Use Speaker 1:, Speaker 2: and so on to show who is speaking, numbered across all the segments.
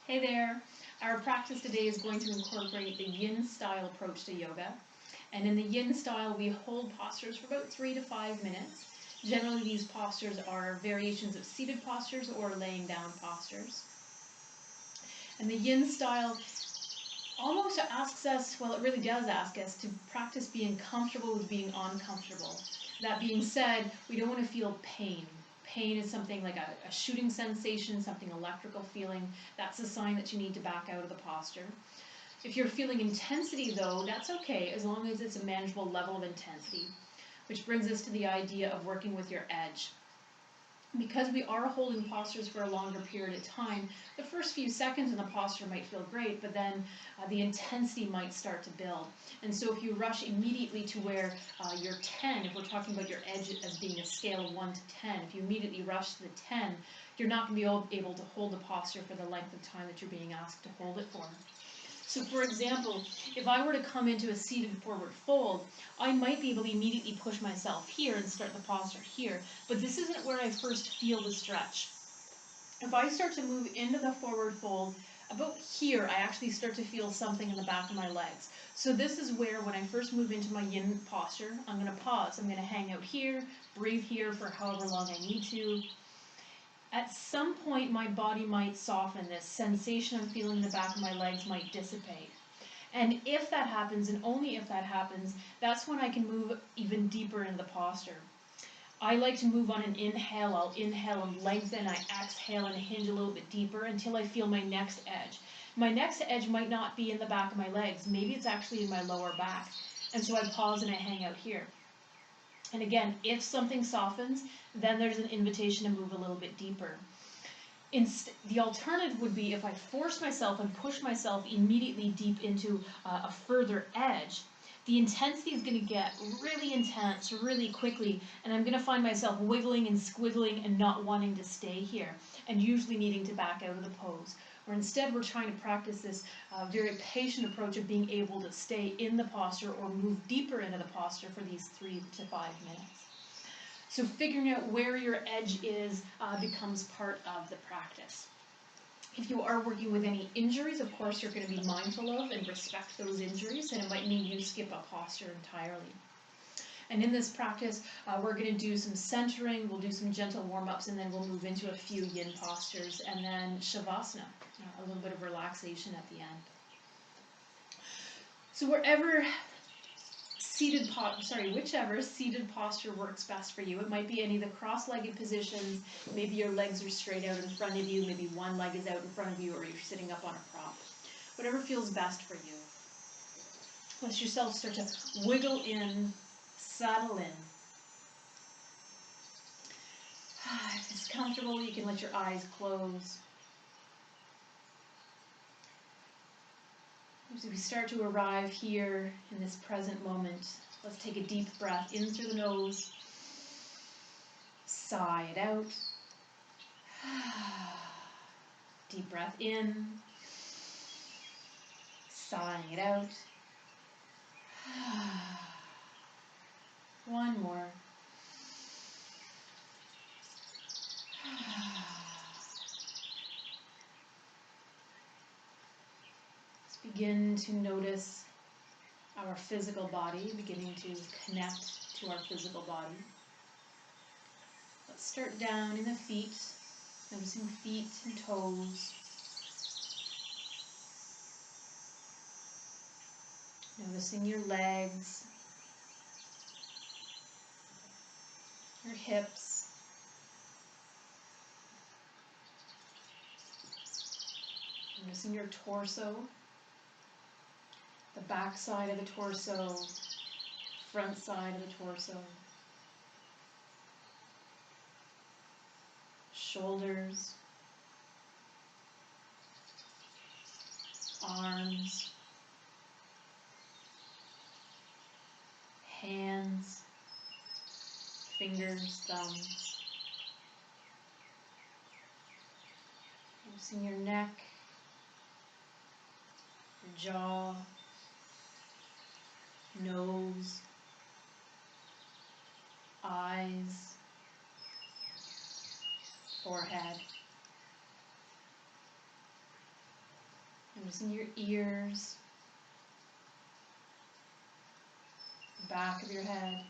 Speaker 1: Hey there! Our practice today is going to incorporate the yin style approach to yoga. And in the yin style, we hold postures for about 3 to 5 minutes. Generally, these postures are variations of seated postures or laying down postures. And the yin style almost asks us, well, it really does ask us to practice being comfortable with being uncomfortable. That being said, we don't want to feel pain. Pain is something like a shooting sensation, something electrical feeling. That's a sign that you need to back out of the posture. If you're feeling intensity, though, that's okay, as long as it's a manageable level of intensity. Which brings us to the idea of working with your edge. Because we are holding postures for a longer period of time, the first few seconds in the posture might feel great, but then the intensity might start to build. And so if you rush immediately to where you're 10, if we're talking about your edge as being a scale of 1 to 10, if you immediately rush to the 10, you're not going to be able to hold the posture for the length of time that you're being asked to hold it for. So for example, if I were to come into a seated forward fold, I might be able to immediately push myself here and start the posture here, but this isn't where I first feel the stretch. If I start to move into the forward fold, about here I actually start to feel something in the back of my legs. So this is where, when I first move into my yin posture, I'm going to pause. I'm going to hang out here, breathe here for however long I need to. At some point, my body might soften. This sensation I'm feeling in the back of my legs might dissipate. And if that happens, and only if that happens, that's when I can move even deeper into the posture. I like to move on an inhale. I'll inhale and lengthen. I exhale and hinge a little bit deeper until I feel my next edge. My next edge might not be in the back of my legs. Maybe it's actually in my lower back. And so I pause and I hang out here. And again, if something softens, then there's an invitation to move a little bit deeper. The alternative would be if I force myself and push myself immediately deep into a further edge, the intensity is going to get really intense really quickly, and I'm going to find myself wiggling and squiggling and not wanting to stay here, and usually needing to back out of the pose. Or instead, we're trying to practice this very patient approach of being able to stay in the posture or move deeper into the posture for these 3 to 5 minutes. So figuring out where your edge is becomes part of the practice. If you are working with any injuries, of course, you're going to be mindful of and respect those injuries, and it might mean you skip a posture entirely. And in this practice, we're going to do some centering, we'll do some gentle warm-ups, and then we'll move into a few yin postures, and then shavasana, a little bit of relaxation at the end. So whichever seated posture works best for you. It might be any of the cross-legged positions. Maybe your legs are straight out in front of you. Maybe one leg is out in front of you, or you're sitting up on a prop. Whatever feels best for you. Let yourself start to wiggle in, settle in. If it's comfortable, you can let your eyes close. As we start to arrive here in this present moment, let's take a deep breath in through the nose. Sigh it out. Deep breath in. Sighing it out. One more. Let's begin to notice our physical body, beginning to connect to our physical body. Let's start down in the feet, noticing feet and toes. Noticing your legs, your hips. Noticing your torso, the back side of the torso, front side of the torso, shoulders, arms, hands, fingers, thumbs. Noticing your neck, your jaw, nose, eyes, forehead. Noticing your ears, the back of your head,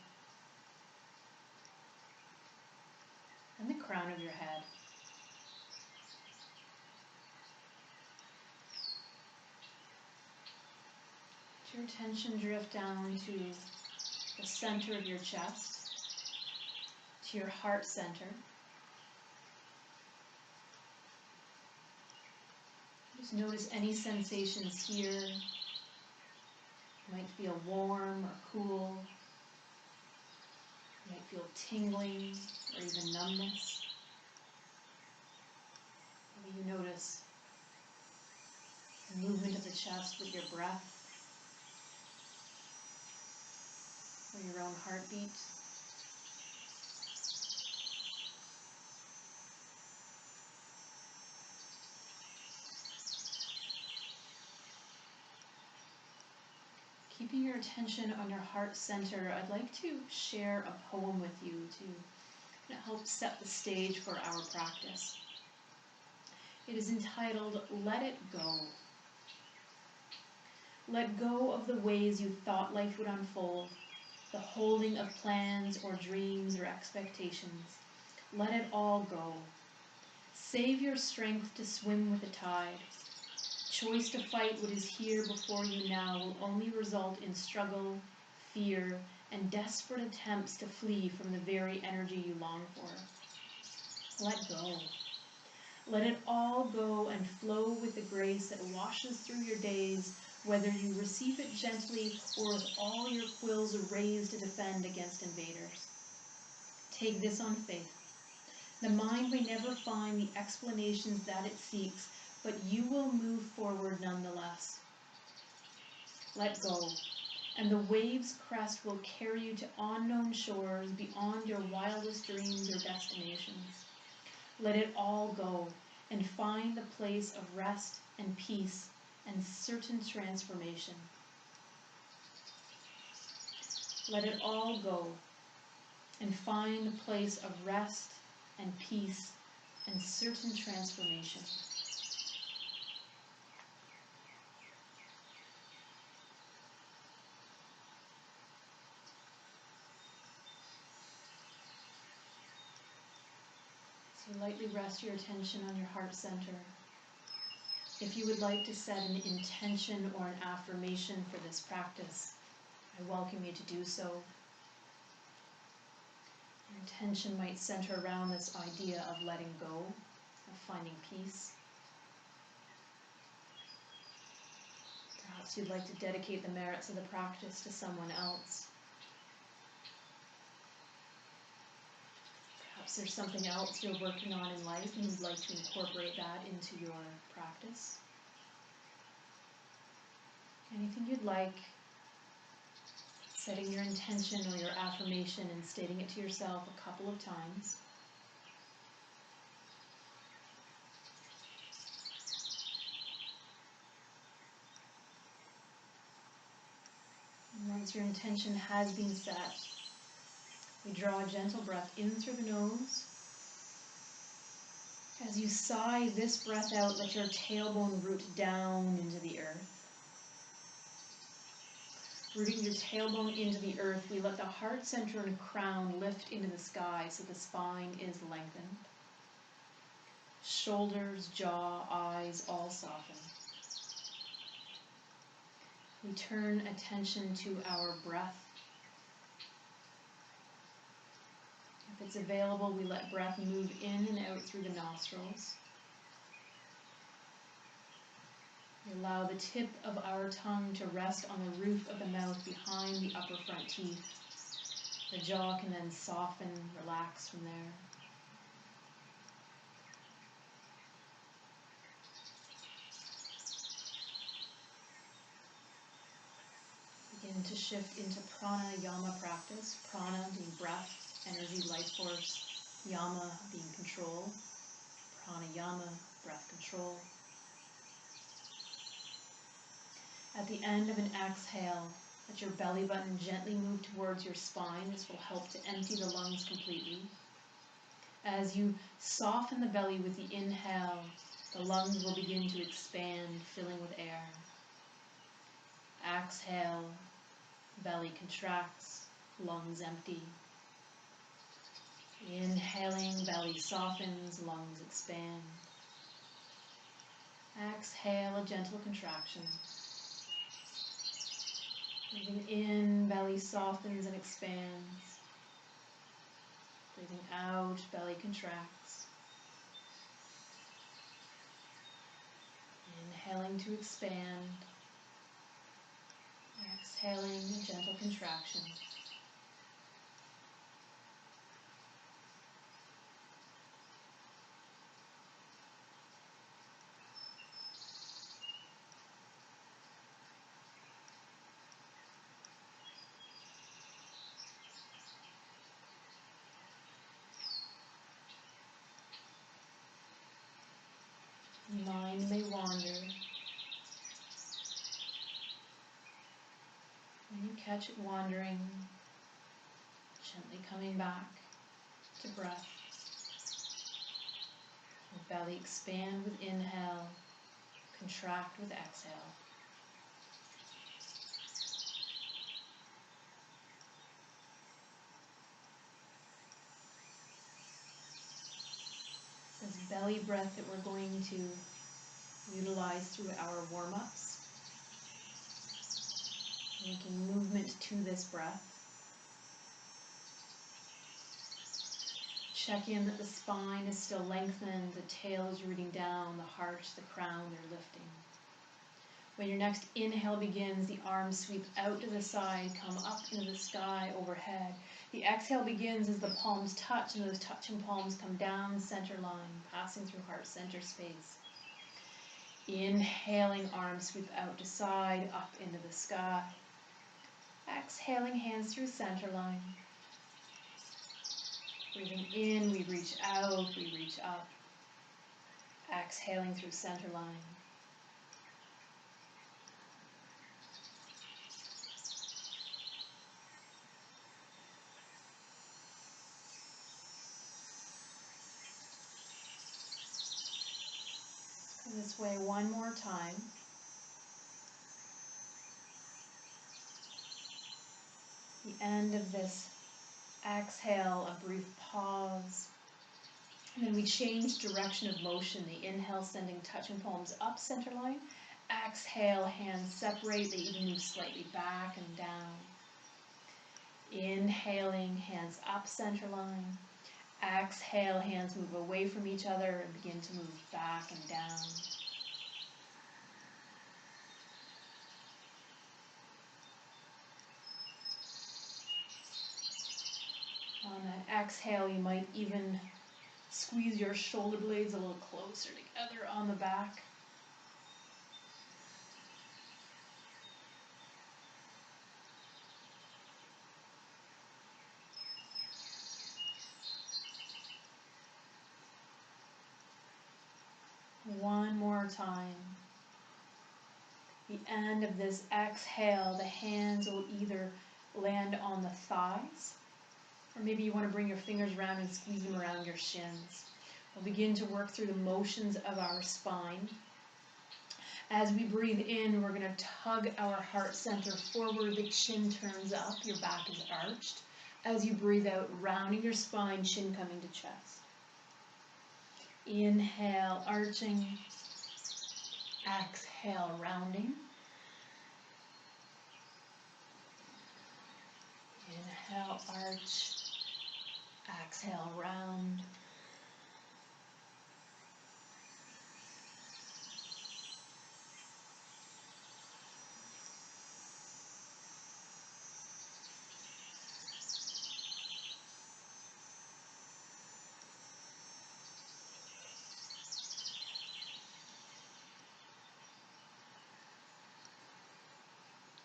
Speaker 1: and the crown of your head. Let your attention drift down to the center of your chest, to your heart center. Just notice any sensations here. You might feel warm or cool. You might feel tingling or even numbness. Maybe you notice the movement of the chest with your breath or your own heartbeat. Keeping your attention on your heart center, I'd like to share a poem with you to help set the stage for our practice. It is entitled, Let It Go. Let go of the ways you thought life would unfold, the holding of plans or dreams or expectations. Let it all go. Save your strength to swim with the tide. Choice to fight what is here before you now will only result in struggle, fear, and desperate attempts to flee from the very energy you long for. Let go. Let it all go and flow with the grace that washes through your days, whether you receive it gently or with all your quills raised to defend against invaders. Take this on faith. The mind may never find the explanations that it seeks, but you will move forward nonetheless. Let go, and the wave's crest will carry you to unknown shores beyond your wildest dreams or destinations. Let it all go, and find the place of rest and peace and certain transformation. Let it all go, and find the place of rest and peace and certain transformation. So lightly rest your attention on your heart center. If you would like to set an intention or an affirmation for this practice, I welcome you to do so. Your intention might center around this idea of letting go, of finding peace. Perhaps you'd like to dedicate the merits of the practice to someone else. Perhaps there's something else you're working on in life and you'd like to incorporate that into your practice. Anything you'd like, setting your intention or your affirmation and stating it to yourself a couple of times. And once your intention has been set, we draw a gentle breath in through the nose. As you sigh this breath out, let your tailbone root down into the earth. Rooting your tailbone into the earth, we let the heart center and crown lift into the sky so the spine is lengthened. Shoulders, jaw, eyes all soften. We turn attention to our breath. If it's available, we let breath move in and out through the nostrils. We allow the tip of our tongue to rest on the roof of the mouth behind the upper front teeth. The jaw can then soften, relax from there. Begin to shift into pranayama practice. Prana being breath, energy, life force. Yama being control. Pranayama, breath control. At the end of an exhale, let your belly button gently move towards your spine. This will help to empty the lungs completely. As you soften the belly with the inhale, the lungs will begin to expand, filling with air. Exhale, belly contracts, lungs empty. Inhaling, belly softens, lungs expand. Exhale, a gentle contraction. Breathing in, belly softens and expands. Breathing out, belly contracts. Inhaling to expand. Exhaling, a gentle contraction. Mind may wander. When you catch it wandering, gently coming back to breath. Your belly expand with inhale, contract with exhale. This belly breath that we're going to utilize through our warm-ups. Making movement to this breath. Check in that the spine is still lengthened, the tail is rooting down, the heart, the crown are lifting. When your next inhale begins, the arms sweep out to the side, come up into the sky overhead. The exhale begins as the palms touch, and those touching palms come down center line, passing through heart center space. Inhaling, arms sweep out to side, up into the sky. Exhaling, hands through center line. Breathing in, we reach out, we reach up. Exhaling through center line. Come this way one more time. The end of this exhale, a brief pause. And then we change direction of motion. The inhale sending touching palms up center line. Exhale, hands separate. They even move slightly back and down. Inhaling, hands up center line. Exhale, hands move away from each other and begin to move back and down. On that exhale, you might even squeeze your shoulder blades a little closer together on the back. One more time. The end of this exhale, the hands will either land on the thighs, or maybe you want to bring your fingers around and squeeze them around your shins. We'll begin to work through the motions of our spine. As we breathe in, we're going to tug our heart center forward. The chin turns up, your back is arched. As you breathe out, rounding your spine, chin coming to chest. Inhale, arching. Exhale, rounding. Inhale, arch. Exhale, round.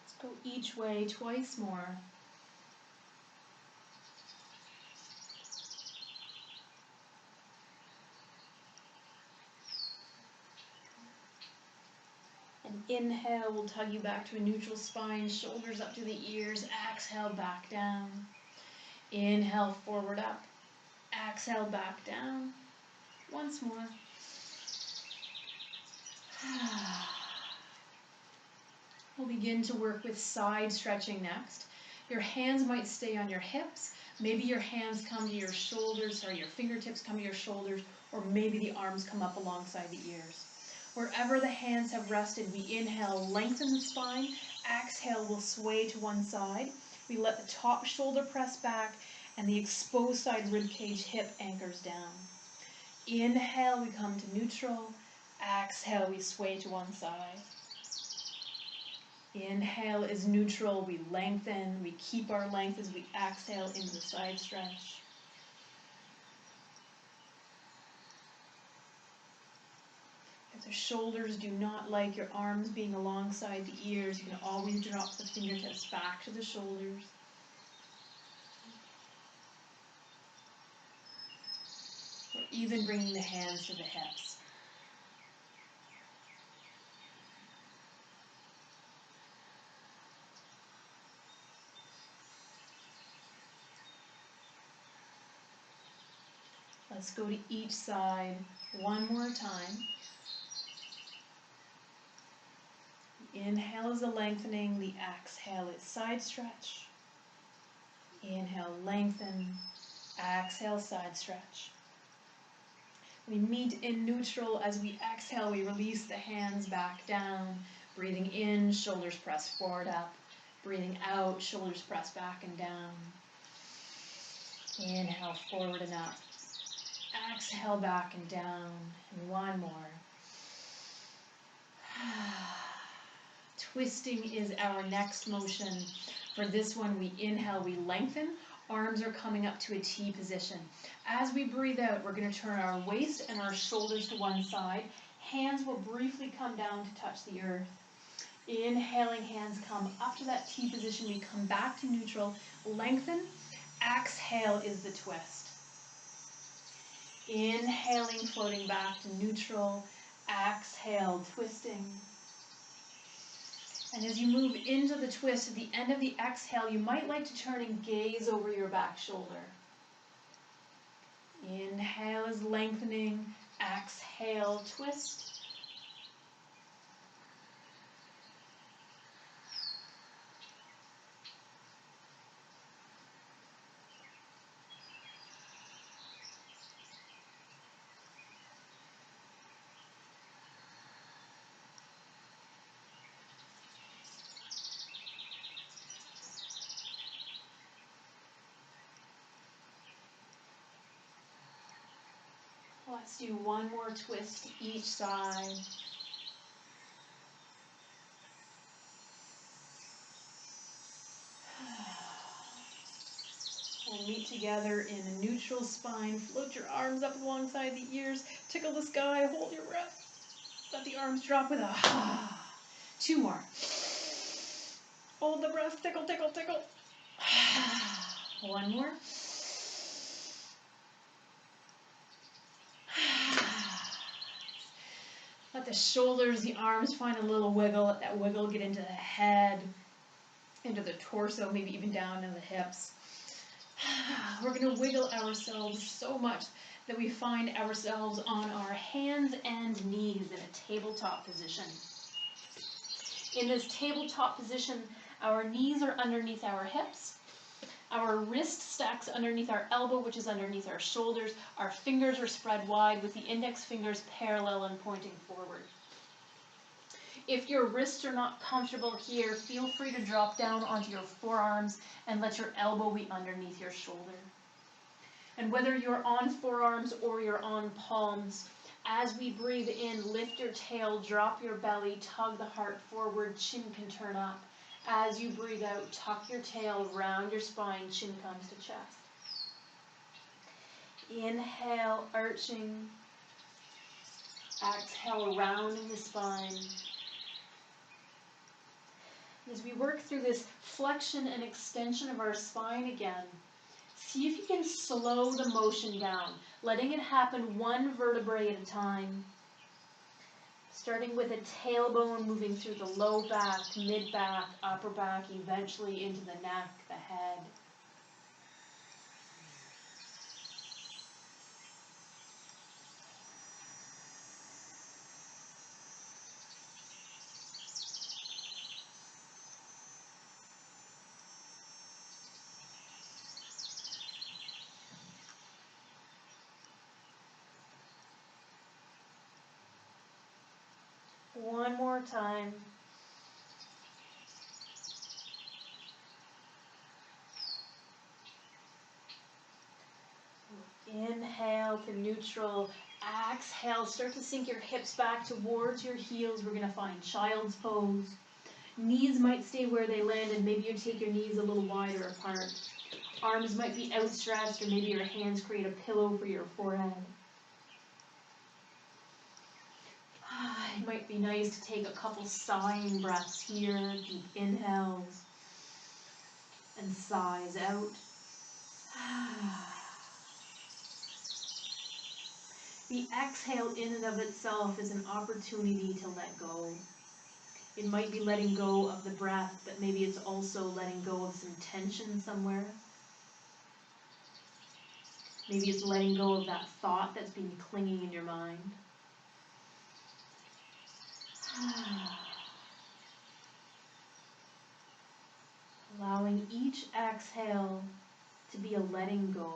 Speaker 1: Let's go each way twice more. And inhale will tug you back to a neutral spine, shoulders up to the ears. Exhale, back down. Inhale, forward up. Exhale, back down. Once more. We'll begin to work with side stretching next. Your hands might stay on your hips. Maybe your hands come to your shoulders, or your fingertips come to your shoulders, or maybe the arms come up alongside the ears. Wherever the hands have rested, we inhale, lengthen the spine. Exhale, we'll sway to one side. We let the top shoulder press back, and the exposed side ribcage hip anchors down. Inhale, we come to neutral. Exhale, we sway to one side. Inhale is neutral, we lengthen, we keep our length as we exhale into the side stretch. If the shoulders do not like your arms being alongside the ears, you can always drop the fingertips back to the shoulders. Or even bringing the hands to the hips. Let's go to each side one more time. The inhale is a lengthening, the exhale is side stretch. Inhale, lengthen, exhale, side stretch. We meet in neutral. As we exhale, we release the hands back down. Breathing in, shoulders press forward, up. Breathing out, shoulders press back and down. Inhale, forward and up. Exhale, back and down. And one more. Twisting is our next motion. For this one, we inhale, we lengthen. Arms are coming up to a T position. As we breathe out, we're going to turn our waist and our shoulders to one side. Hands will briefly come down to touch the earth. Inhaling, hands come up to that T position. We come back to neutral. Lengthen. Exhale is the twist. Inhaling, floating back to neutral. Exhale, twisting. And as you move into the twist, at the end of the exhale, you might like to turn and gaze over your back shoulder. Inhale is lengthening. Exhale, twist. Let's do one more twist each side. We'll meet together in a neutral spine. Float your arms up alongside the ears. Tickle the sky. Hold your breath. Let the arms drop with a ah. Two more. Hold the breath. Tickle, tickle, tickle. One more. Let the shoulders, the arms find a little wiggle. Let that wiggle get into the head, into the torso, maybe even down in the hips. We're going to wiggle ourselves so much that we find ourselves on our hands and knees in a tabletop position. In this tabletop position, our knees are underneath our hips. Our wrist stacks underneath our elbow, which is underneath our shoulders. Our fingers are spread wide with the index fingers parallel and pointing forward. If your wrists are not comfortable here, feel free to drop down onto your forearms and let your elbow be underneath your shoulder. And whether you're on forearms or you're on palms, as we breathe in, lift your tail, drop your belly, tug the heart forward, chin can turn up. As you breathe out, tuck your tail, round your spine, chin comes to chest. Inhale, arching. Exhale, rounding the spine. As we work through this flexion and extension of our spine again, see if you can slow the motion down, letting it happen one vertebrae at a time. Starting with a tailbone, moving through the low back, mid back, upper back, eventually into the neck, the head.
Speaker 2: One more time. Inhale to neutral. Exhale, start to sink your hips back towards your heels. We're going to find child's pose. Knees might stay where they landed. Maybe you take your knees a little wider apart. Arms might be outstretched, or maybe your hands create a pillow for your forehead. It might be nice to take a couple sighing breaths here. Deep inhales and sighs out. The exhale in and of itself is an opportunity to let go. It might be letting go of the breath, but maybe it's also letting go of some tension somewhere. Maybe it's letting go of that thought that's been clinging in your mind. Allowing each exhale to be a letting go.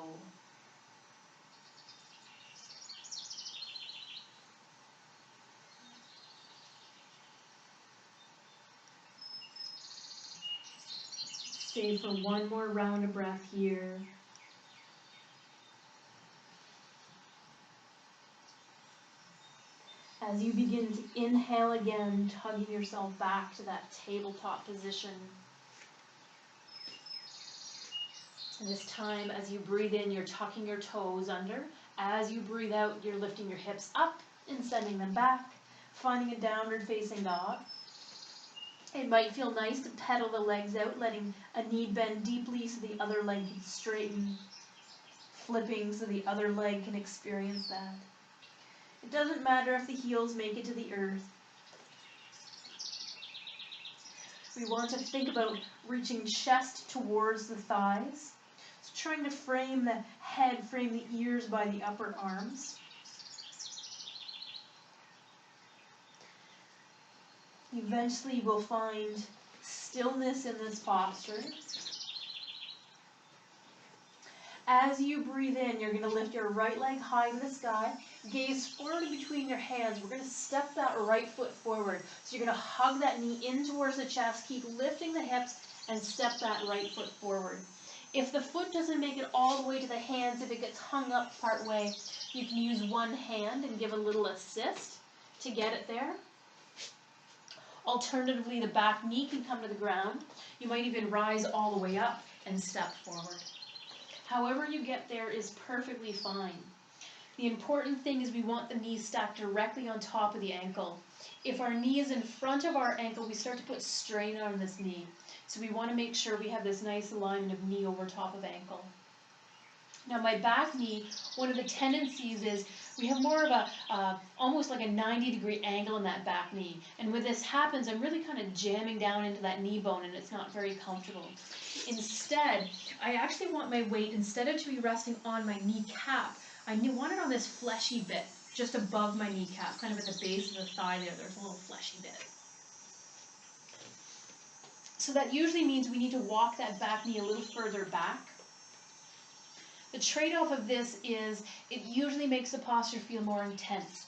Speaker 2: Stay for one more round of breath here. As you begin to inhale again, tugging yourself back to that tabletop position. And this time, as you breathe in, you're tucking your toes under. As you breathe out, you're lifting your hips up and sending them back, finding a downward facing dog. It might feel nice to pedal the legs out, letting a knee bend deeply so the other leg can straighten, flipping so the other leg can experience that. It doesn't matter if the heels make it to the earth. We want to think about reaching chest towards the thighs. So trying to frame the head, frame the ears by the upper arms. Eventually we'll find stillness in this posture. As you breathe in, you're going to lift your right leg high to the sky. Gaze forward between your hands. We're going to step that right foot forward. So you're going to hug that knee in towards the chest. Keep lifting the hips and step that right foot forward. If the foot doesn't make it all the way to the hands, if it gets hung up part way, you can use one hand and give a little assist to get it there. Alternatively, the back knee can come to the ground. You might even rise all the way up and step forward. However you get there is perfectly fine. The important thing is we want the knee stacked directly on top of the ankle. If our knee is in front of our ankle, we start to put strain on this knee. So we want to make sure we have this nice alignment of knee over top of ankle. Now my back knee, one of the tendencies is we have more of a, almost like a 90-degree angle in that back knee. And when this happens, I'm really kind of jamming down into that knee bone and it's not very comfortable. Instead, I actually want my weight, instead of to be resting on my kneecap, I want it on this fleshy bit, just above my kneecap, kind of at the base of the thigh there. There's a little fleshy bit. So that usually means we need to walk that back knee a little further back. The trade-off of this is it usually makes the posture feel more intense,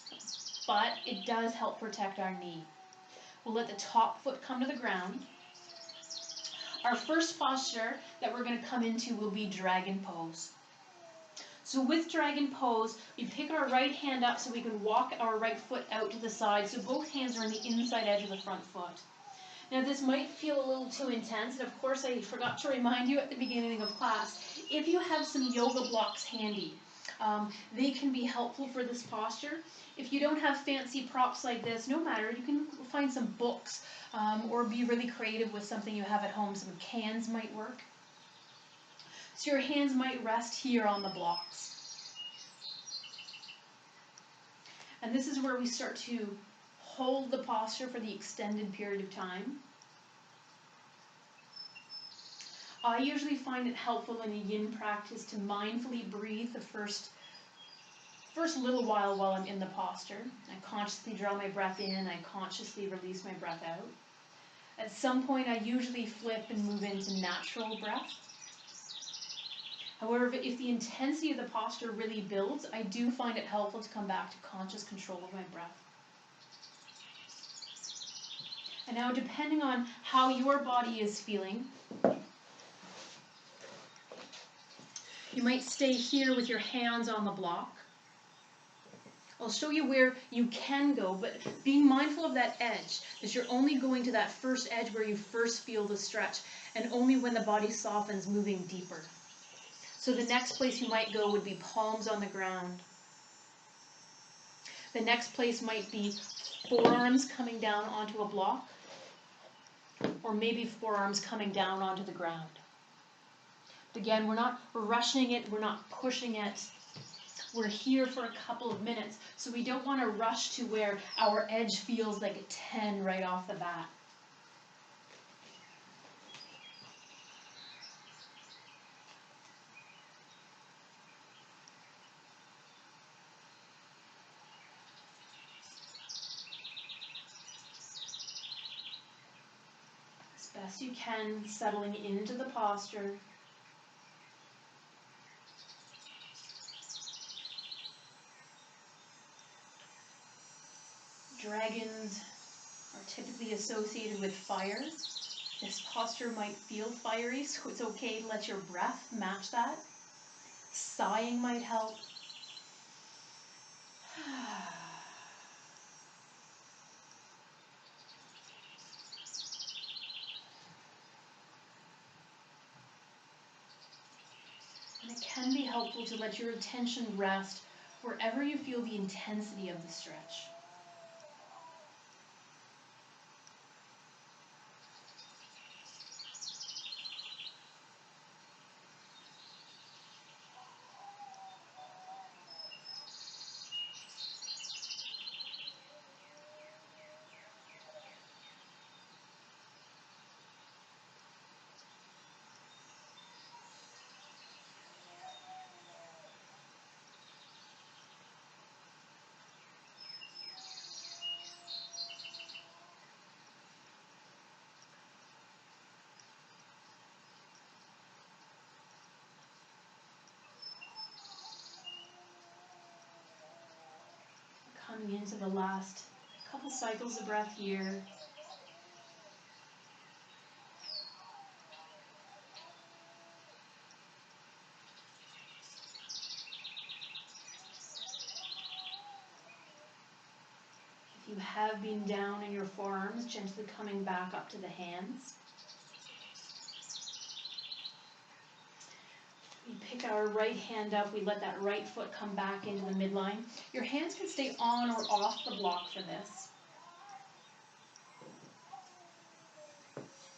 Speaker 2: but it does help protect our knee. We'll let the top foot come to the ground. Our first posture that we're going to come into will be dragon pose. So with dragon pose, we pick our right hand up so we can walk our right foot out to the side, so both hands are on the inside edge of the front foot. Now this might feel a little too intense, and of course I forgot to remind you at the beginning of class, if you have some yoga blocks handy, they can be helpful for this posture. If you don't have fancy props like this, no matter, you can find some books or be really creative with something you have at home. Some cans might work. So your hands might rest here on the blocks. And this is where we start to hold the posture for the extended period of time. I usually find it helpful in a yin practice to mindfully breathe the first little while I'm in the posture. I consciously draw my breath in, I consciously release my breath out. At some point I usually flip and move into natural breath. However, if the intensity of the posture really builds, I do find it helpful to come back to conscious control of my breath. And now, depending on how your body is feeling, you might stay here with your hands on the block. I'll show you where you can go, but being mindful of that edge, that you're only going to that first edge where you first feel the stretch, and only when the body softens, moving deeper. So the next place you might go would be palms on the ground. The next place might be forearms coming down onto a block, or maybe forearms coming down onto the ground. Again, we're not rushing it, we're not pushing it. We're here for a couple of minutes, so we don't want to rush to where our edge feels like a 10 right off the bat. As best you can, settling into the posture. Dragons are typically associated with fire. This posture might feel fiery, so it's okay to let your breath match that. Sighing might help. And it can be helpful to let your attention rest wherever you feel the intensity of the stretch. Coming into the last couple cycles of breath here. If you have been down in your forearms, gently coming back up to the hands. We pick our right hand up, we let that right foot come back into the midline. Your hands can stay on or off the block for this.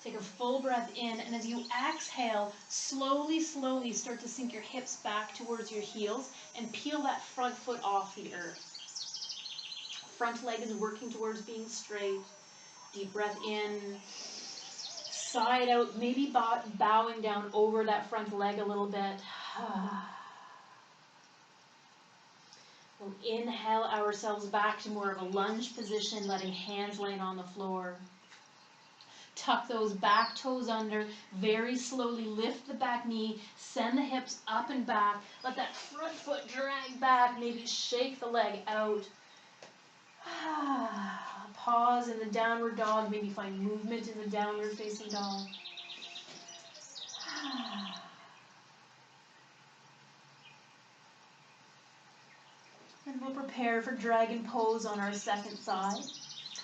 Speaker 2: Take a full breath in, and as you exhale, slowly, slowly start to sink your hips back towards your heels and peel that front foot off the earth. Front leg is working towards being straight. Deep breath in. Sigh it out, maybe bowing down over that front leg a little bit. We'll inhale ourselves back to more of a lunge position, letting hands land on the floor. Tuck those back toes under, very slowly lift the back knee, send the hips up and back, let that front foot drag back, maybe shake the leg out. Pause in the downward dog, maybe find movement in the downward facing dog. And we'll prepare for dragon pose on our second side.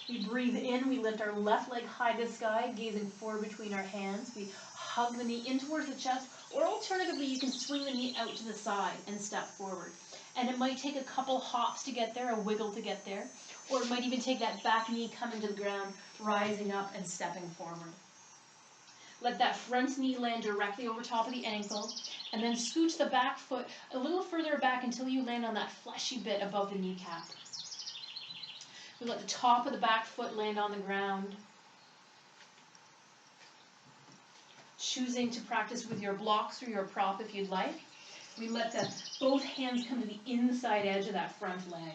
Speaker 2: We breathe in, we lift our left leg high to the sky, gazing forward between our hands. We hug the knee in towards the chest, or alternatively, you can swing the knee out to the side and step forward. And it might take a couple hops to get there, a wiggle to get there, or it might even take that back knee coming to the ground, rising up and stepping forward. Let that front knee land directly over top of the ankle, and then scooch the back foot a little further back until you land on that fleshy bit above the kneecap. We let the top of the back foot land on the ground. Choosing to practice with your blocks or your prop if you'd like. We let both hands come to the inside edge of that front leg.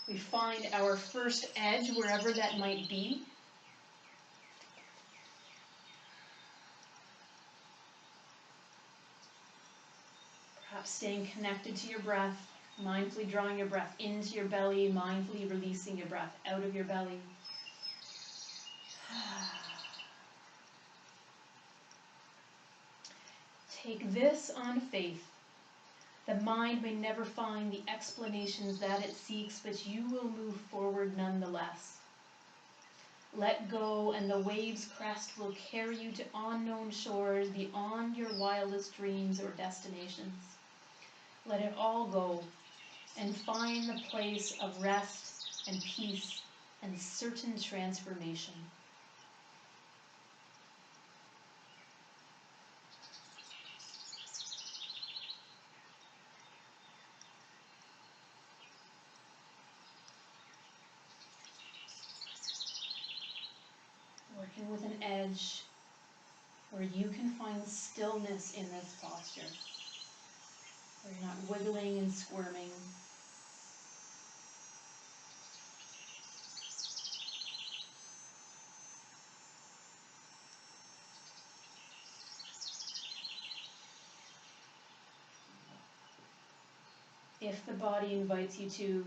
Speaker 2: We find our first edge wherever that might be. Perhaps staying connected to your breath. Mindfully drawing your breath into your belly, mindfully releasing your breath out of your belly. Take this on faith. The mind may never find the explanations that it seeks, but you will move forward nonetheless. Let go, and the wave's crest will carry you to unknown shores beyond your wildest dreams or destinations. Let it all go, and find the place of rest and peace and certain transformation. Working with an edge where you can find stillness in this posture, where you're not wiggling and squirming. If the body invites you to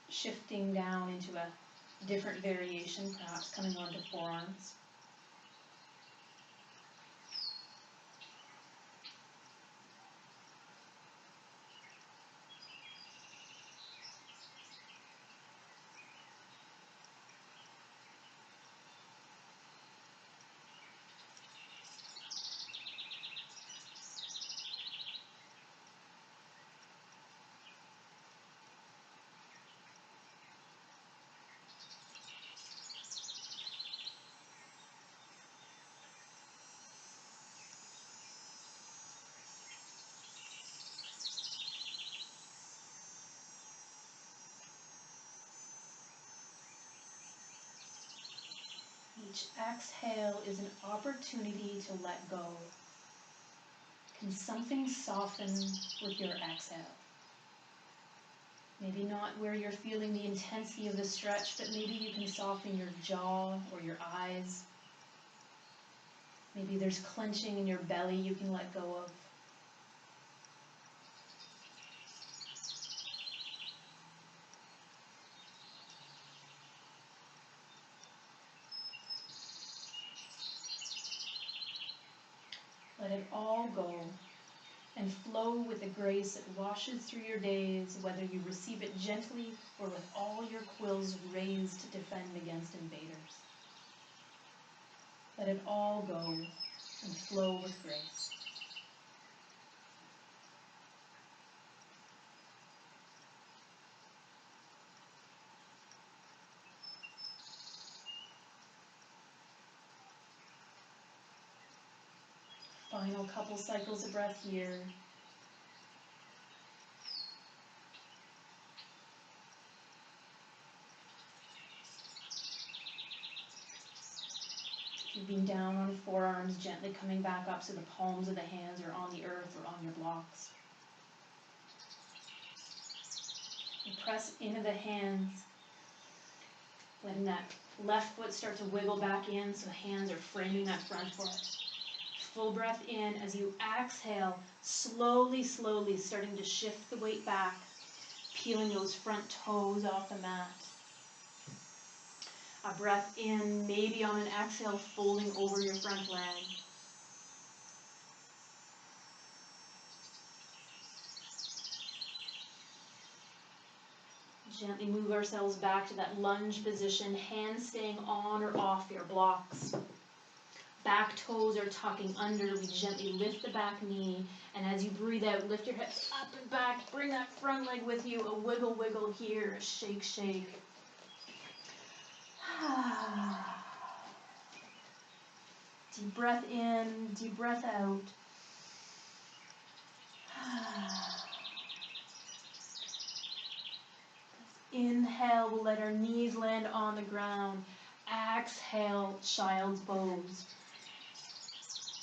Speaker 2: shifting down into a different variation, perhaps coming onto forearms. Each exhale is an opportunity to let go. Can something soften with your exhale? Maybe not where you're feeling the intensity of the stretch, but maybe you can soften your jaw or your eyes. Maybe there's clenching in your belly you can let go of. Let it all go and flow with the grace that washes through your days, whether you receive it gently or with all your quills raised to defend against invaders. Let it all go and flow with grace. Final couple cycles of breath here. You've been down on forearms, gently coming back up so the palms of the hands are on the earth or on your blocks. And press into the hands, letting that left foot start to wiggle back in so hands are framing that front foot. Full breath in as you exhale, slowly, slowly starting to shift the weight back, peeling those front toes off the mat. A breath in, maybe on an exhale, folding over your front leg. Gently move ourselves back to that lunge position, hands staying on or off your blocks. Back toes are tucking under. We gently lift the back knee, and as you breathe out, lift your hips up and back. Bring that front leg with you. A wiggle, wiggle here. A shake, shake. Deep breath in, deep breath out. Inhale, we'll let our knees land on the ground. Exhale, child's pose.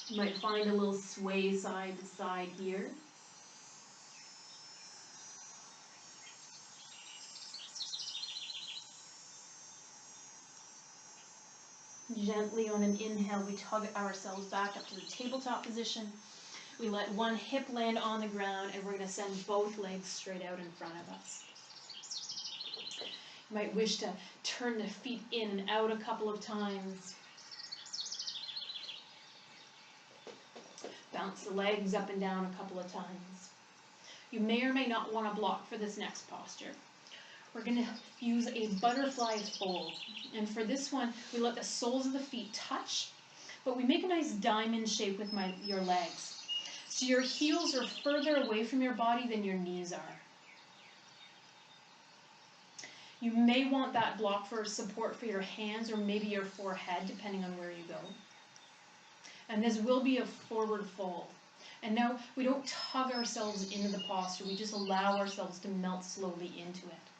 Speaker 2: You might find a little sway side to side here. Gently on an inhale, we tug ourselves back up to the tabletop position. We let one hip land on the ground, and we're going to send both legs straight out in front of us. You might wish to turn the feet in and out a couple of times. Bounce the legs up and down a couple of times. You may or may not want to block for this next posture. We're going to use a butterfly fold. And for this one, we let the soles of the feet touch, but we make a nice diamond shape with your legs. So your heels are further away from your body than your knees are. You may want that block for support for your hands or maybe your forehead, depending on where you go. And this will be a forward fold. And now we don't tug ourselves into the posture, we just allow ourselves to melt slowly into it.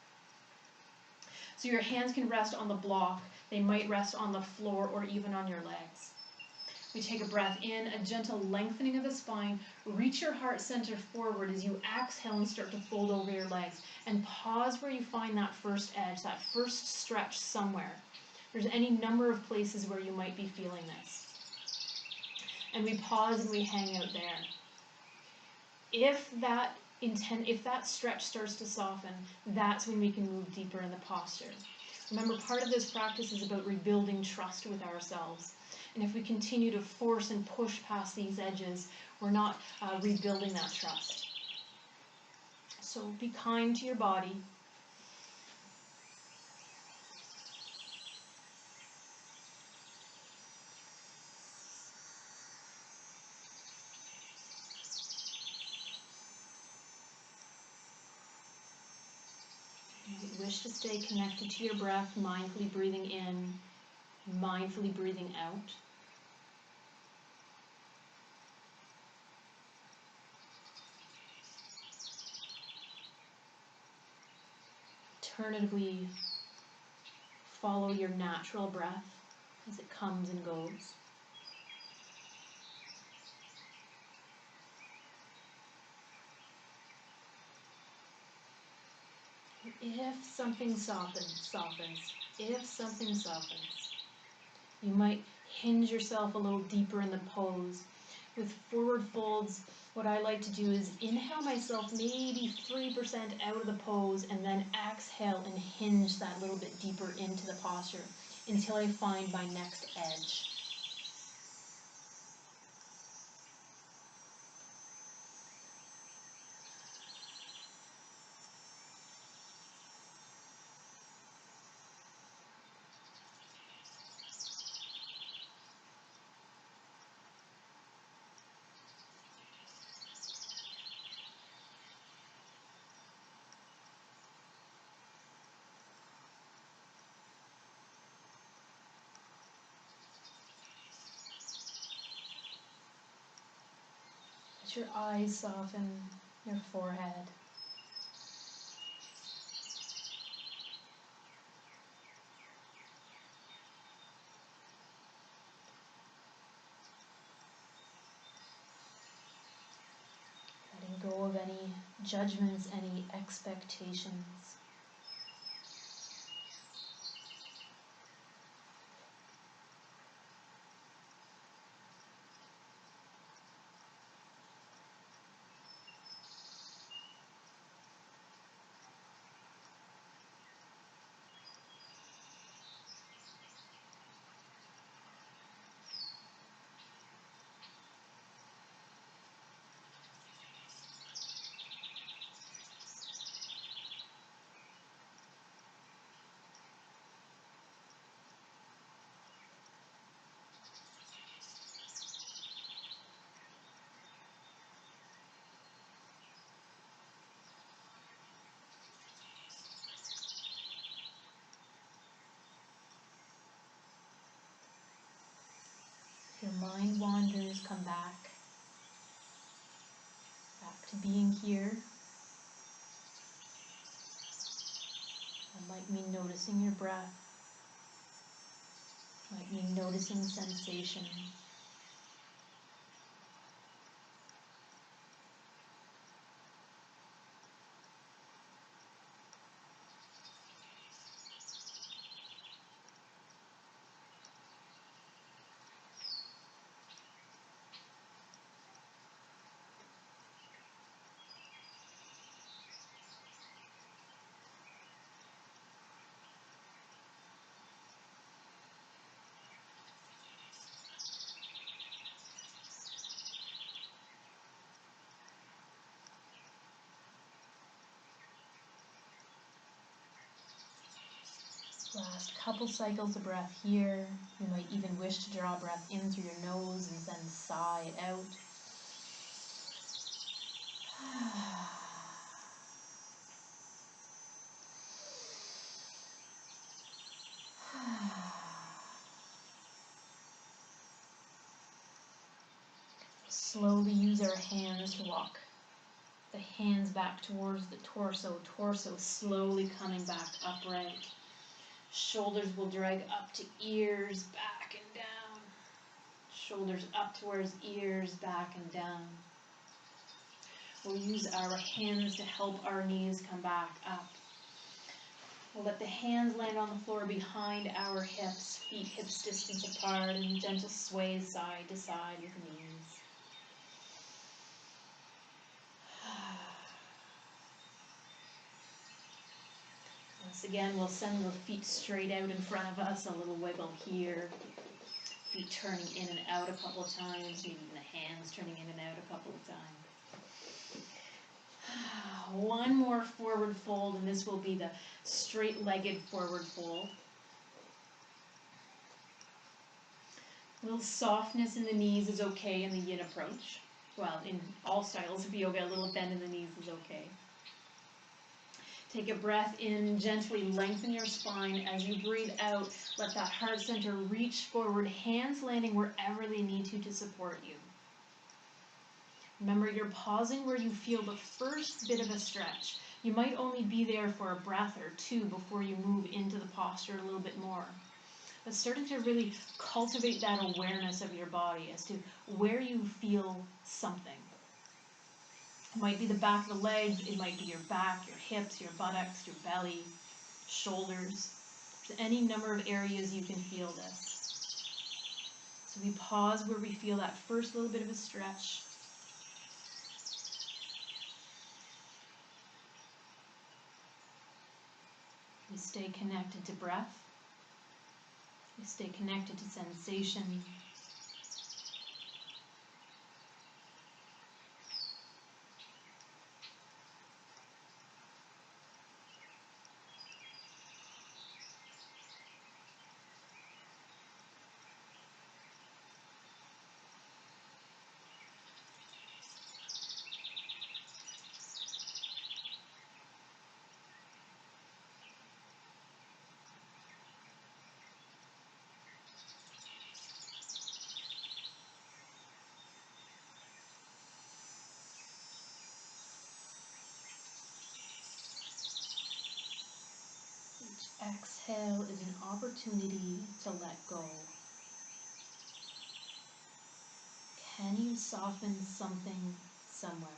Speaker 2: So your hands can rest on the block, they might rest on the floor or even on your legs. We take a breath in, a gentle lengthening of the spine, reach your heart center forward as you exhale and start to fold over your legs. And pause where you find that first edge, that first stretch somewhere. There's any number of places where you might be feeling this. And we pause and we hang out there. If that stretch starts to soften, that's when we can move deeper in the posture. Remember, part of this practice is about rebuilding trust with ourselves. And if we continue to force and push past these edges, we're not rebuilding that trust. So be kind to your body. You wish to stay connected to your breath, mindfully breathing in, mindfully breathing out. Alternatively, follow your natural breath as it comes and goes. If something softens, you might hinge yourself a little deeper in the pose. With forward folds, what I like to do is inhale myself maybe 3% out of the pose and then exhale and hinge that little bit deeper into the posture until I find my next edge. Let your eyes soften, your forehead. Letting go of any judgments, any expectations. Your mind wanders, come back to being here. That might mean noticing your breath, might mean noticing sensation. Last couple cycles of breath here. You might even wish to draw breath in through your nose and then sigh it out. Slowly use our hands to walk the hands back towards the torso, torso slowly coming back upright. Shoulders will drag up to ears, back and down. Shoulders up towards ears, back and down. We'll use our hands to help our knees come back up. We'll let the hands land on the floor behind our hips, feet hips distance apart, and gentle sway side to side with the knees. Once again, we'll send the feet straight out in front of us, a little wiggle here. Feet turning in and out a couple of times, maybe even the hands turning in and out a couple of times. One more forward fold, and this will be the straight-legged forward fold. A little softness in the knees is okay in the yin approach. Well, in all styles of yoga, a little bend in the knees is okay. Take a breath in, gently lengthen your spine. As you breathe out, let that heart center reach forward, hands landing wherever they need to support you. Remember, you're pausing where you feel the first bit of a stretch. You might only be there for a breath or two before you move into the posture a little bit more. But starting to really cultivate that awareness of your body as to where you feel something. It might be the back of the legs, it might be your back, your hips, your buttocks, your belly, shoulders. There's any number of areas you can feel this. So we pause where we feel that first little bit of a stretch. We stay connected to breath. We stay connected to sensation. Exhale is an opportunity to let go. Can you soften something somewhere?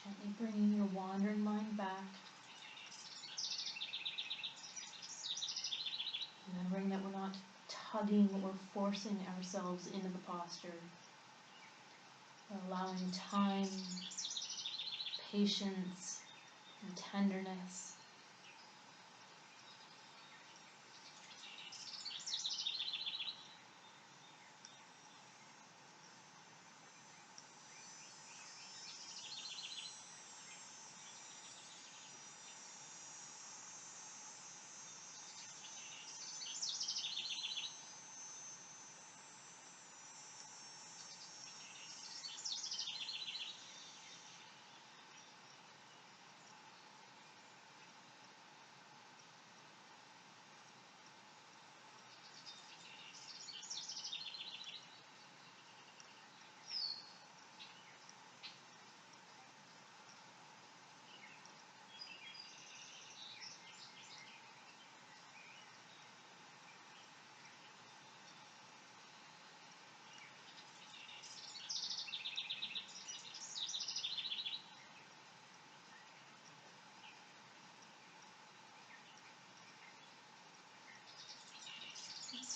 Speaker 2: Gently bringing your wandering mind back. Remembering that we're not tugging or forcing ourselves into the posture. We're allowing time, patience, and tenderness.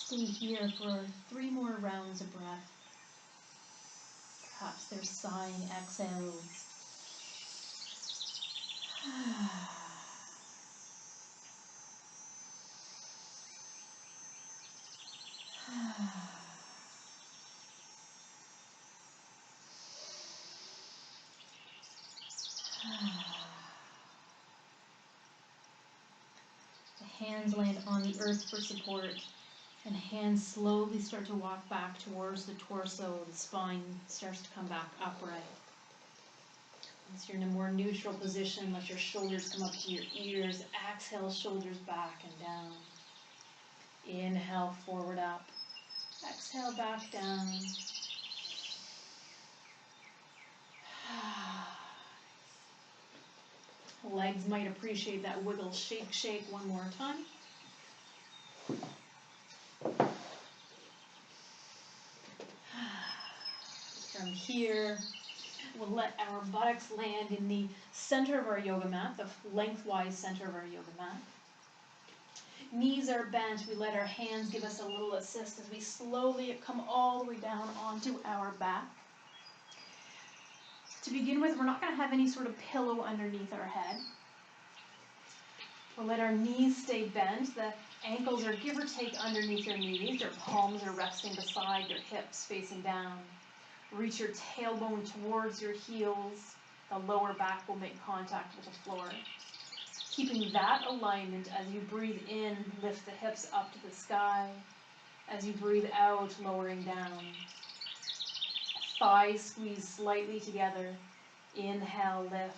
Speaker 2: Stay here for 3 more rounds of breath. Perhaps they're sighing exhales. The hands land on the earth for support, and hands slowly start to walk back towards the torso. The spine starts to come back upright. Once you're in a more neutral position, let your shoulders come up to your ears. Exhale, shoulders back and down. Inhale, forward up. Exhale, back down. Legs might appreciate that wiggle, shake, shake one more time. From here, we'll let our buttocks land in the center of our yoga mat, the lengthwise center of our yoga mat. Knees are bent. We let our hands give us a little assist as we slowly come all the way down onto our back. To begin with, we're not going to have any sort of pillow underneath our head. We'll let our knees stay bent. The ankles are give or take underneath your knees. Your palms are resting beside your hips, facing down. Reach your tailbone towards your heels. The lower back will make contact with the floor. Keeping that alignment as you breathe in, lift the hips up to the sky. As you breathe out, lowering down. Thighs squeeze slightly together. Inhale, lift.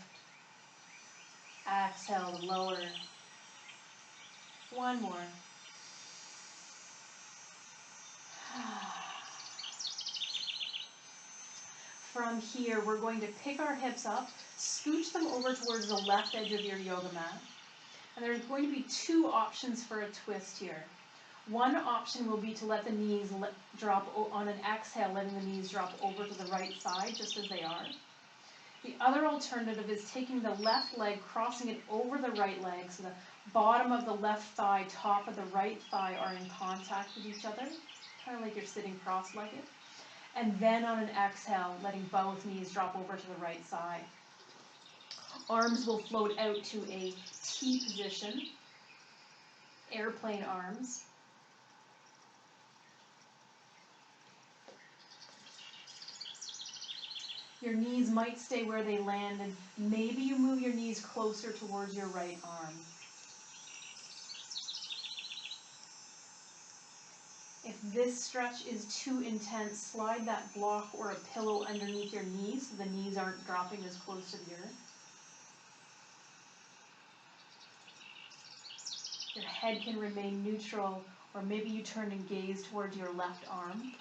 Speaker 2: Exhale, lower. One more. From here, we're going to pick our hips up, scooch them over towards the left edge of your yoga mat. And there's going to be 2 options for a twist here. One option will be to let the knees drop on an exhale, letting the knees drop over to the right side, just as they are. The other alternative is taking the left leg, crossing it over the right leg, so the bottom of the left thigh, top of the right thigh are in contact with each other, kind of like you're sitting cross-legged. And then on an exhale, letting both knees drop over to the right side. Arms will float out to a T position, airplane arms. Your knees might stay where they land, and maybe you move your knees closer towards your right arm. If this stretch is too intense, slide that block or a pillow underneath your knees so the knees aren't dropping as close to the earth. Your head can remain neutral, or maybe you turn and gaze towards your left arm.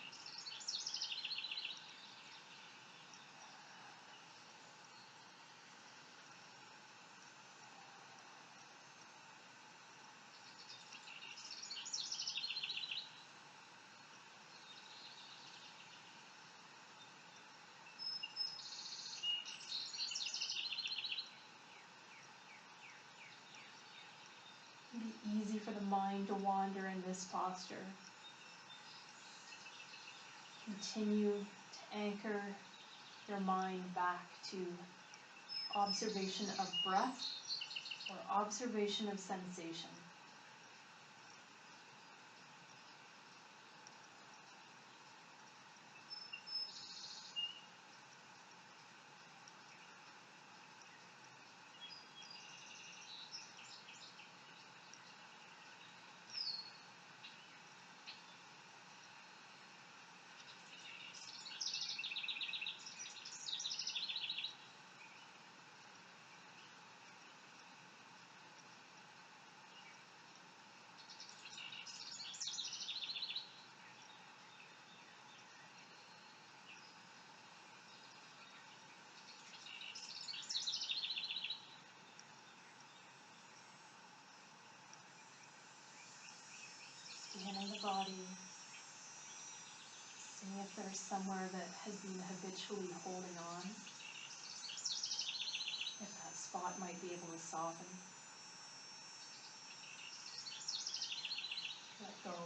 Speaker 2: It can be easy for the mind to wander in this posture. Continue to anchor your mind back to observation of breath or observation of sensation. Scanning the body, seeing if there's somewhere that has been habitually holding on, if that spot might be able to soften. Let go.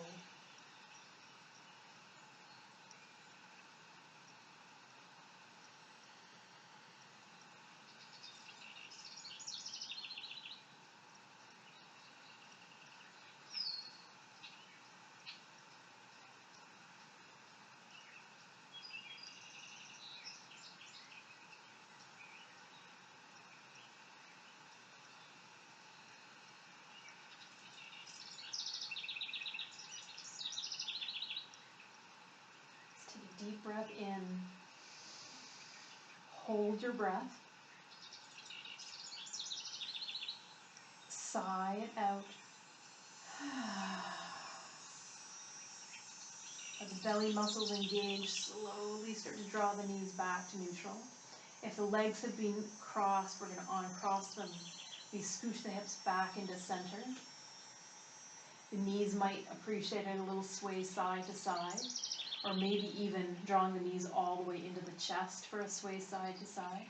Speaker 2: deep breath in. Hold your breath. Sigh it out. Let the belly muscles engage. Slowly start to draw the knees back to neutral. If the legs have been crossed, we're going to uncross them. We scooch the hips back into center. The knees might appreciate a little sway side to side, or maybe even drawing the knees all the way into the chest for a sway side to side.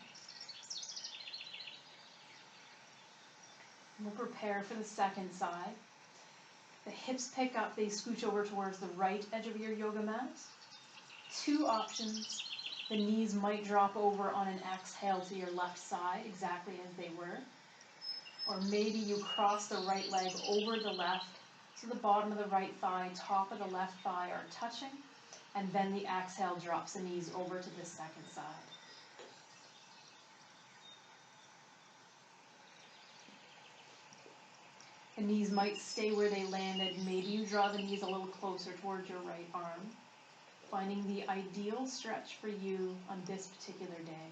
Speaker 2: We'll prepare for the second side. The hips pick up, they scooch over towards the right edge of your yoga mat. Two options. The knees might drop over on an exhale to your left side, exactly as they were. Or maybe you cross the right leg over the left, so the bottom of the right thigh, top of the left thigh are touching, and then the exhale drops the knees over to the second side. The knees might stay where they landed. Maybe you draw the knees a little closer towards your right arm, finding the ideal stretch for you on this particular day.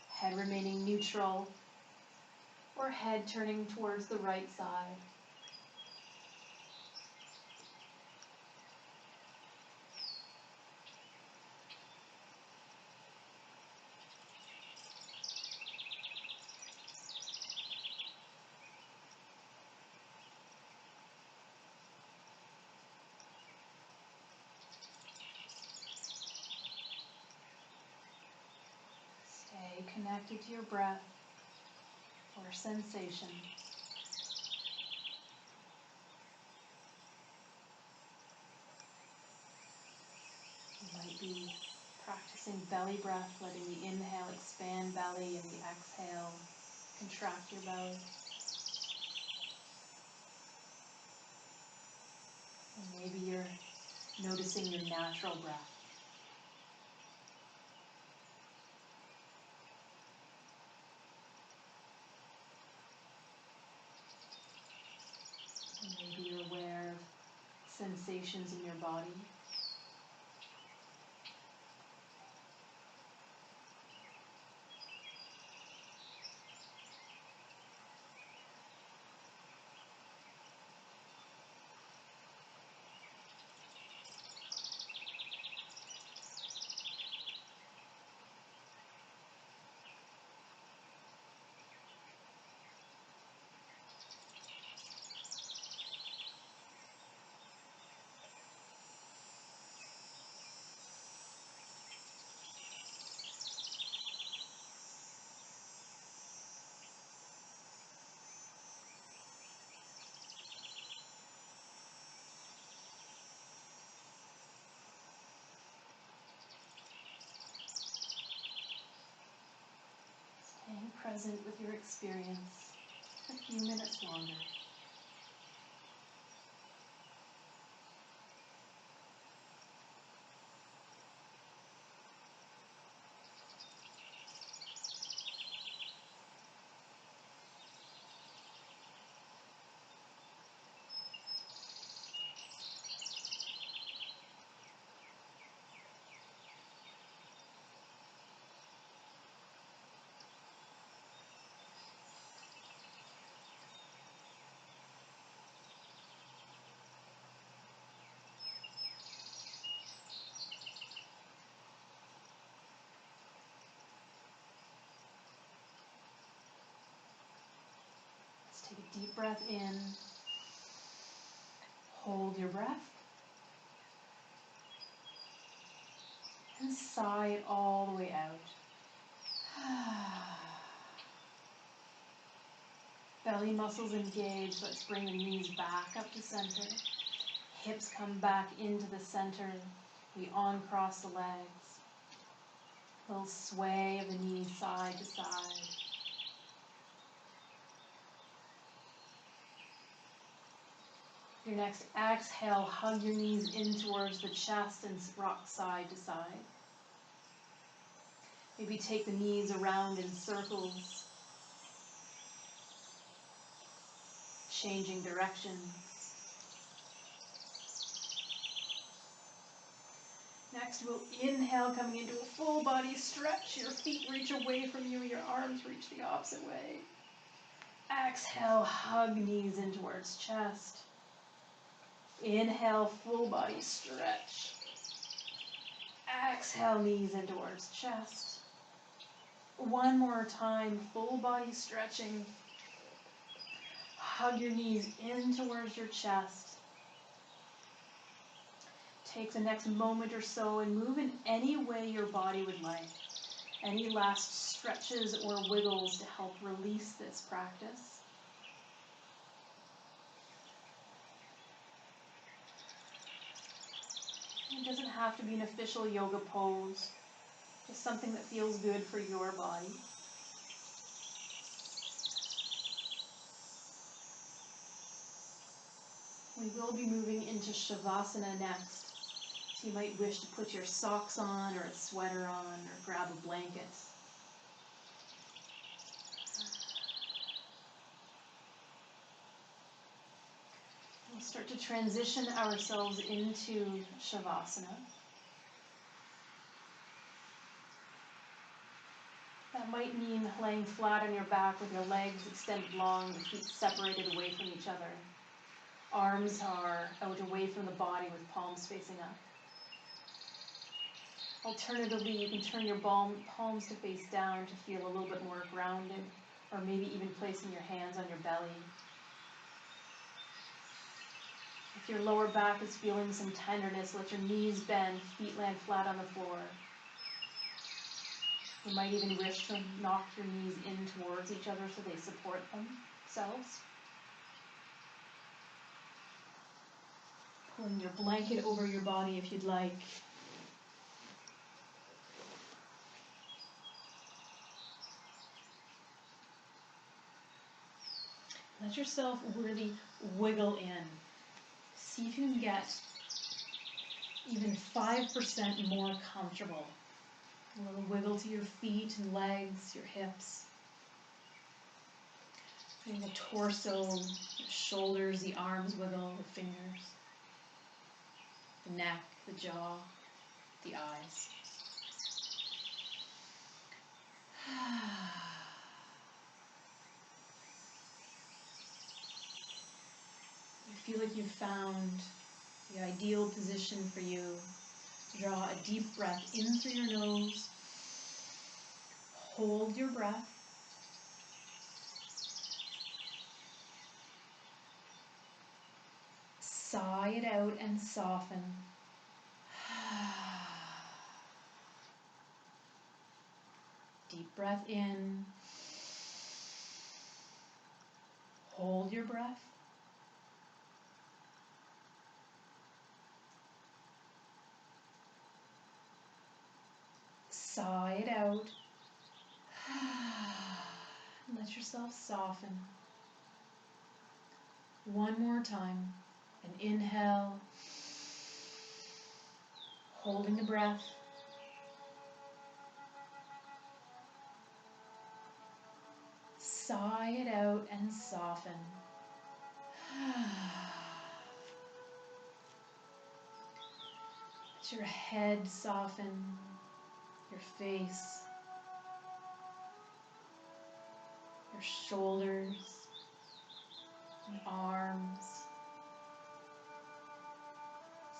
Speaker 2: Head remaining neutral, or head turning towards the right side. Stay connected to your breath or sensation. You might be practicing belly breath, letting the inhale expand belly and the exhale contract your belly. And maybe you're noticing your natural breath. And maybe you're aware of sensations in your body. Staying present with your experience a few minutes longer. Let's take a deep breath in. Hold your breath. And sigh it all the way out. Belly muscles engage. Let's bring the knees back up to center. Hips come back into the center. We uncross the legs. A little sway of the knees side to side. Your next exhale, hug your knees in towards the chest and rock side to side. Maybe take the knees around in circles, changing directions. Next, we'll inhale, coming into a full body stretch. Your feet reach away from you, your arms reach the opposite way. Exhale, hug knees in towards chest. Inhale, full body stretch. Exhale, knees in towards chest. One more time, full body stretching. Hug your knees in towards your chest. Take the next moment or so and move in any way your body would like. Any last stretches or wiggles to help release this practice. It doesn't have to be an official yoga pose, just something that feels good for your body. We will be moving into Shavasana next. So you might wish to put your socks on or a sweater on or grab a blanket. We'll start to transition ourselves into Shavasana. That might mean laying flat on your back with your legs extended long, the feet separated away from each other. Arms are out away from the body with palms facing up. Alternatively, you can turn your palms to face down to feel a little bit more grounded, or maybe even placing your hands on your belly. If your lower back is feeling some tenderness, let your knees bend, feet land flat on the floor. You might even wish to knock your knees in towards each other so they support themselves. Pulling your blanket over your body if you'd like. Let yourself really wiggle in. See if you can get even 5% more comfortable. A little wiggle to your feet and legs, your hips. Feeling the torso, the shoulders, the arms wiggle, the fingers, the neck, the jaw, the eyes. You feel like you've found the ideal position for you. Draw a deep breath in through your nose. Hold your breath. Sigh it out and soften. Deep breath in. Hold your breath. Sigh it out. Let yourself soften. One more time. An inhale. Holding the breath. Sigh it out and soften. Let your head soften, your face, your shoulders and arms.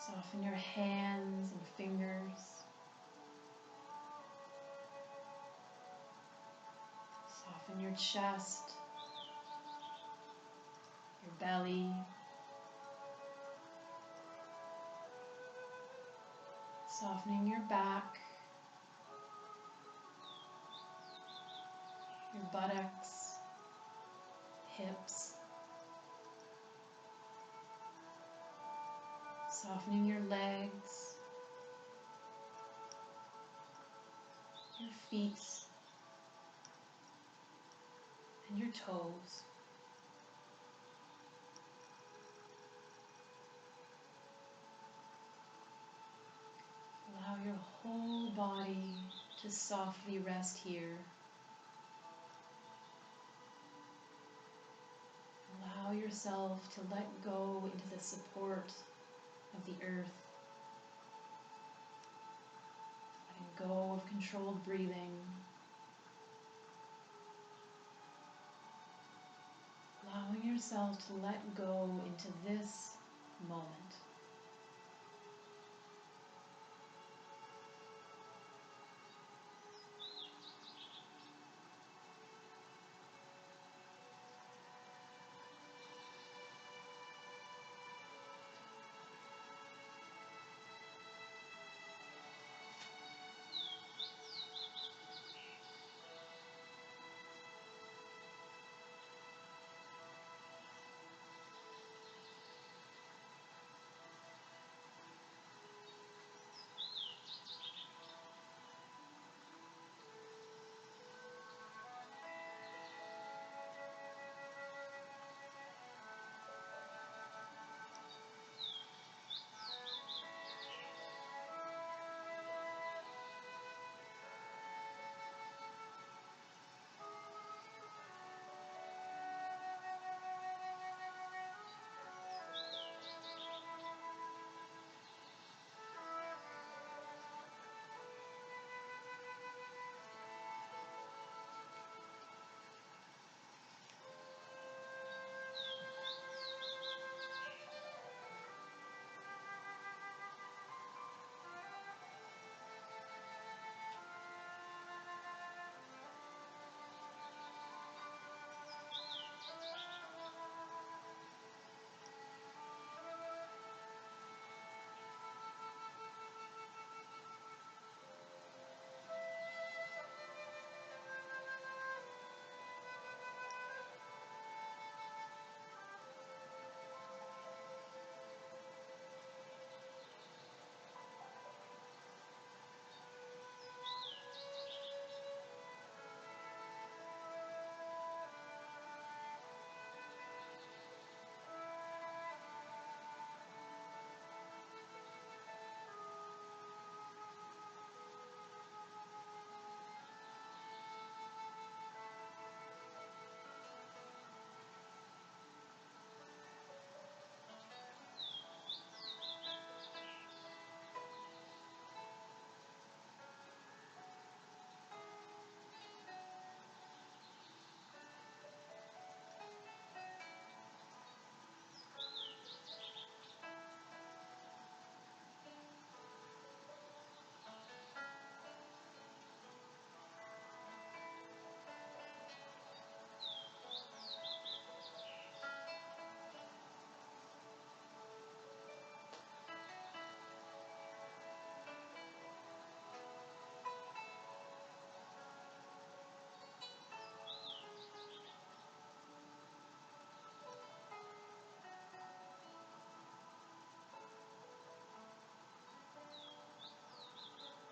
Speaker 2: Soften your hands and fingers. Soften your chest, your belly. Softening your back, your buttocks, hips. Softening your legs, your feet, and your toes. Allow your whole body to softly rest here. Allow yourself to let go into the support of the earth.
Speaker 1: go of controlled breathing. Allowing yourself to let go into this moment.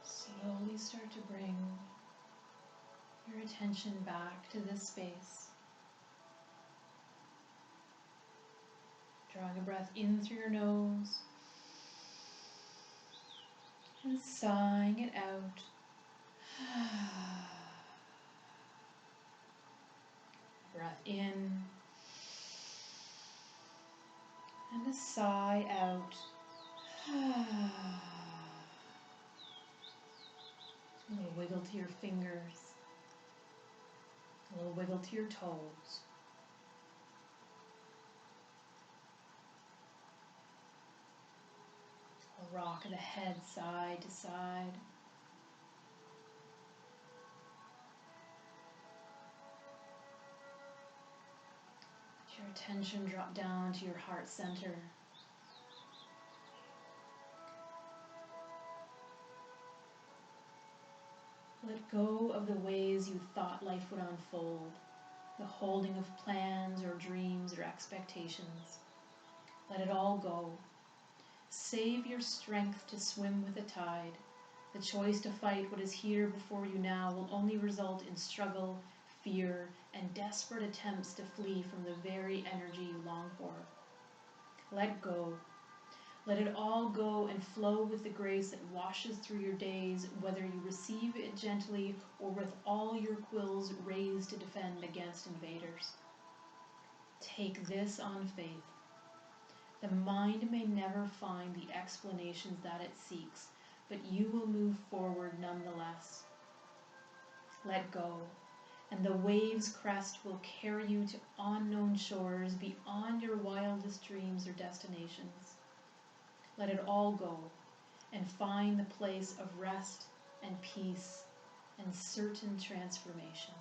Speaker 1: Slowly start to bring your attention back to this space. Drawing a breath in through your nose and sighing it out. Breath in and a sigh out. A little wiggle to your fingers, a little wiggle to your toes. A rock of the head side to side. Let your attention drop down to your heart center. Let go of the ways you thought life would unfold, the holding of plans or dreams or expectations. Let it all go. Save your strength to swim with the tide. The choice to fight what is here before you now will only result in struggle, fear, and desperate attempts to flee from the very energy you long for. Let go. Let it all go and flow with the grace that washes through your days, whether you receive it gently or with all your quills raised to defend against invaders. Take this on faith. The mind may never find the explanations that it seeks, but you will move forward nonetheless. Let go, and the wave's crest will carry you to unknown shores beyond your wildest dreams or destinations. Let it all go, and find the place of rest and peace and certain transformation.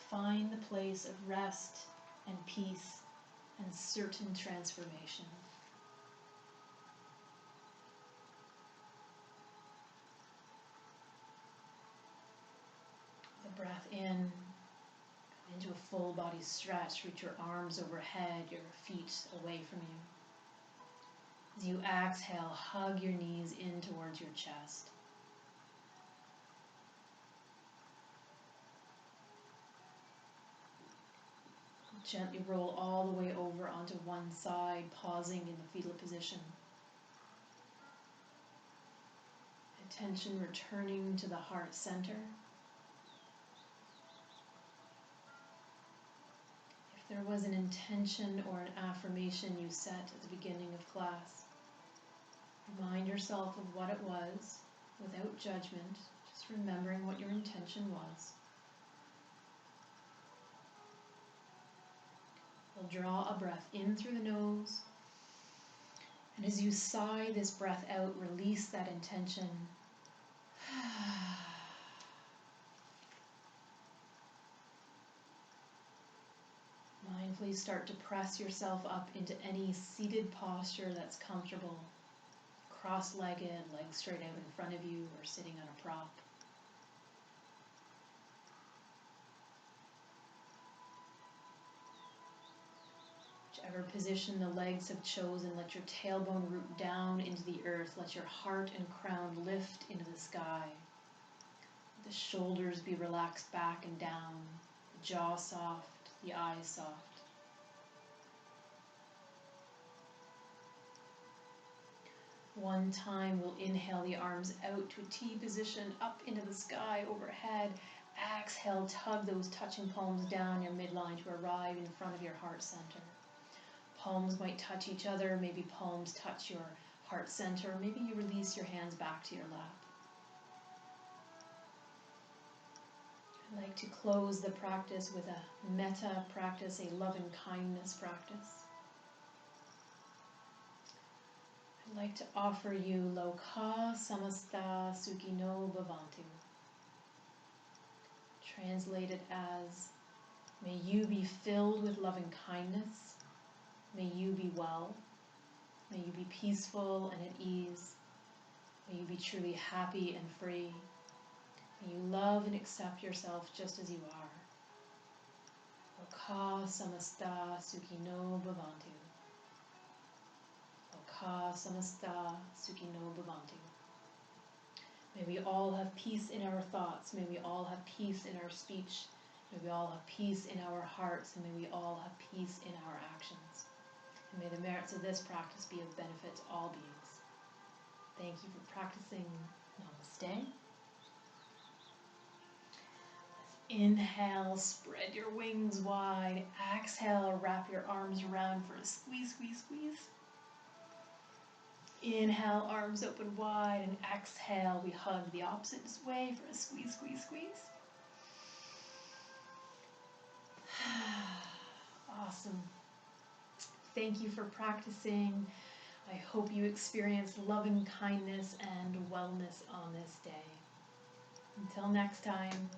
Speaker 1: Find the place of rest and peace and certain transformation. The breath in, into a full body stretch, reach your arms overhead, your feet away from you. As you exhale, hug your knees in towards your chest. Gently roll all the way over onto one side, pausing in the fetal position. Attention returning to the heart center. If there was an intention or an affirmation you set at the beginning of class, remind yourself of what it was without judgment, just remembering what your intention was. We'll draw a breath in through the nose, and as you sigh this breath out, release that intention. Mindfully start to press yourself up into any seated posture that's comfortable. Cross-legged, legs straight out in front of you, or sitting on a prop. Whichever position the legs have chosen, let your tailbone root down into the earth. Let your heart and crown lift into the sky. Let the shoulders be relaxed back and down, the jaw soft, the eyes soft. One time we'll inhale the arms out to a T position, up into the sky overhead. Exhale, tug those touching palms down your midline to arrive in front of your heart center. Palms might touch each other, maybe palms touch your heart center, maybe you release your hands back to your lap. I like to close the practice with a metta practice, a loving kindness practice. I'd like to offer you Loka Samasta Sukhino Bhavantu. Translated as, may you be filled with loving kindness. May you be well. May you be peaceful and at ease. May you be truly happy and free. May you love and accept yourself just as you are. Loka Samasta Sukhino Bhavantu. Loka Samasta Sukhino Bhavantu. May we all have peace in our thoughts. May we all have peace in our speech. May we all have peace in our hearts. And may we all have peace in our actions. And may the merits of this practice be of benefit to all beings. Thank you for practicing. Namaste. Inhale, spread your wings wide. Exhale, wrap your arms around for a squeeze, squeeze, squeeze. Inhale, arms open wide, and exhale, we hug the opposite way for a squeeze, squeeze, squeeze. Awesome. Thank you for practicing. I hope you experience loving kindness and wellness on this day. Until next time.